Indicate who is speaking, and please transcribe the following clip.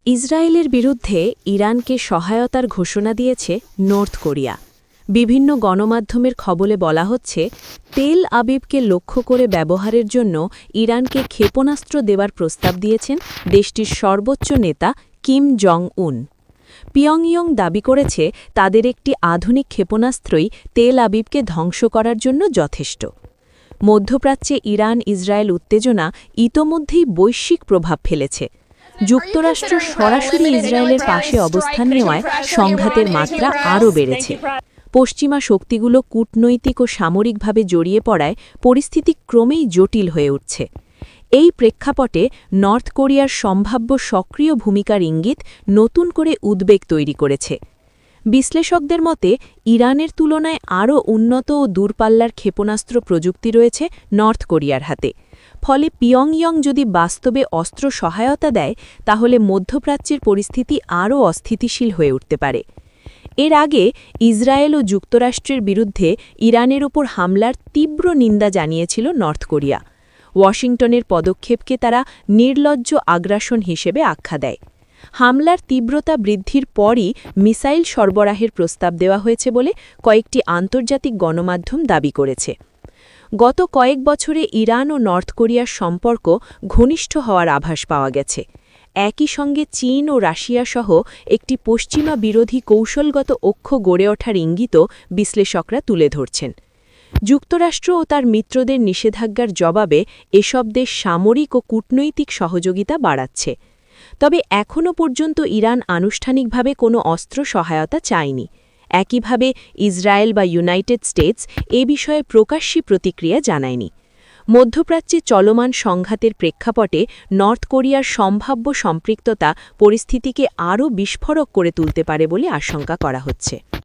Speaker 1: ইসরায়েলের বিরুদ্ধে ইরানকে সহায়তার ঘোষণা দিয়েছে নর্থ কোরিয়া। বিভিন্ন গণমাধ্যমের খবরে বলা হচ্ছে, তেল আবিবকে লক্ষ্য করে ব্যবহারের জন্য ইরানকে ক্ষেপণাস্ত্র দেওয়ার প্রস্তাব দিয়েছেন দেশটির সর্বোচ্চ নেতা কিম জং উন। পিয়ংইয়ং দাবি করেছে, তাদের একটি আধুনিক ক্ষেপণাস্ত্রই তেল আবিবকে ধ্বংস করার জন্য যথেষ্ট। মধ্যপ্রাচ্যে ইরান ইসরায়েল উত্তেজনা ইতোমধ্যেই বৈশ্বিক প্রভাব ফেলেছে। যুক্তরাষ্ট্র সরাসরি ইসরায়েলের পাশে অবস্থান নেওয়ায় সংঘাতের মাত্রা আরও বেড়েছে। পশ্চিমা শক্তিগুলো কূটনৈতিক ও সামরিকভাবে জড়িয়ে পড়ায় পরিস্থিতি ক্রমেই জটিল হয়ে উঠছে। এই প্রেক্ষাপটে নর্থ কোরিয়ার সম্ভাব্য সক্রিয় ভূমিকার ইঙ্গিত নতুন করে উদ্বেগ তৈরি করেছে। বিশ্লেষকদের মতে, ইরানের তুলনায় আরও উন্নত ও দূরপাল্লার ক্ষেপণাস্ত্র প্রযুক্তি রয়েছে নর্থ কোরিয়ার হাতে। ফলে পিয়ংইয়ং যদি বাস্তবে অস্ত্র সহায়তা দেয়, তাহলে মধ্যপ্রাচ্যের পরিস্থিতি আরও অস্থিতিশীল হয়ে উঠতে পারে। এর আগে ইসরায়েল ও যুক্তরাষ্ট্রের বিরুদ্ধে ইরানের ওপর হামলার তীব্র নিন্দা জানিয়েছিল নর্থ কোরিয়া। ওয়াশিংটনের পদক্ষেপকে তারা নির্লজ্জ আগ্রাসন হিসেবে আখ্যা দেয়। হামলার তীব্রতা বৃদ্ধির পরই মিসাইল সরবরাহের প্রস্তাব দেওয়া হয়েছে বলে কয়েকটি আন্তর্জাতিক গণমাধ্যম দাবি করেছে। গত কয়েক বছরে ইরান ও নর্থ কোরিয়ার সম্পর্ক ঘনিষ্ঠ হওয়ার আভাস পাওয়া গেছে। একই সঙ্গে চীন ও রাশিয়া সহ একটি পশ্চিমা বিরোধী কৌশলগত অক্ষ গড়ে ওঠার ইঙ্গিতও বিশ্লেষকরা তুলে ধরছেন। যুক্তরাষ্ট্র ও তার মিত্রদের নিষেধাজ্ঞার জবাবে এসব দেশ সামরিক ও কূটনৈতিক সহযোগিতা বাড়াচ্ছে। তবে এখনও পর্যন্ত ইরান আনুষ্ঠানিকভাবে কোনো অস্ত্র সহায়তা চায়নি। একইভাবে ইসরায়েল বা ইউনাইটেড স্টেটস এ বিষয়ে প্রকাশ্যী প্রতিক্রিয়া জানায়নি। মধ্যপ্রাচ্যে চলমান সংঘাতের প্রেক্ষাপটে নর্থ কোরিয়ার সম্ভাব্য সম্পৃক্ততা পরিস্থিতিকে আরও বিস্ফোরক করে তুলতে পারে বলে আশঙ্কা করা হচ্ছে।